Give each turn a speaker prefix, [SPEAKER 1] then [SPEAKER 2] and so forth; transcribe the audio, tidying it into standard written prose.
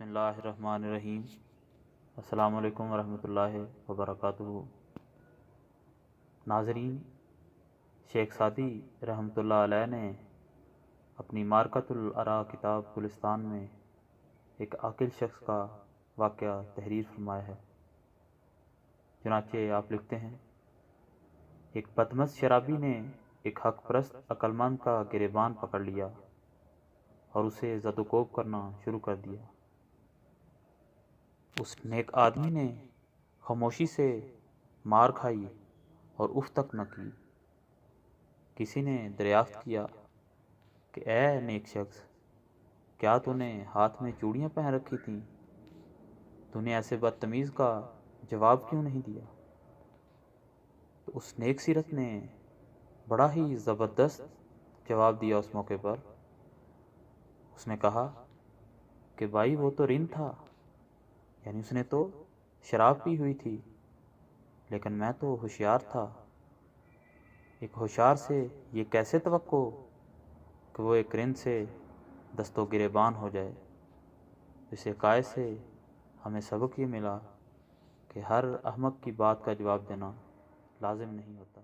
[SPEAKER 1] بسم اللہ الرحمن الرحیم۔ السلام علیکم ورحمۃ اللہ وبرکاتہ۔ ناظرین، شیخ سعدی رحمۃ اللہ علیہ نے اپنی معرکۃ الآراء کتاب گلستان میں ایک عاقل شخص کا واقعہ تحریر فرمایا ہے۔ چنانچہ آپ لکھتے ہیں، ایک بدمست شرابی نے ایک حق پرست عقلمند کا گریبان پکڑ لیا اور اسے زد و کوب کرنا شروع کر دیا۔ اس نیک آدمی نے خاموشی سے مار کھائی اور اف تک نہ کی۔ کسی نے دریافت کیا کہ اے نیک شخص، کیا تو نے ہاتھ میں چوڑیاں پہن رکھی تھیں؟ تو نے ایسے بدتمیز کا جواب کیوں نہیں دیا؟ تو اس نیک سیرت نے بڑا ہی زبردست جواب دیا۔ اس موقع پر اس نے کہا کہ بھائی وہ تو رند تھا، یعنی اس نے تو شراب پی ہوئی تھی، لیکن میں تو ہوشیار تھا۔ ایک ہوشیار سے یہ کیسے توقع کہ وہ ایک رند سے دست و گریبان ہو جائے؟ اس حکایت سے ہمیں سبق یہ ملا کہ ہر احمق کی بات کا جواب دینا لازم نہیں ہوتا۔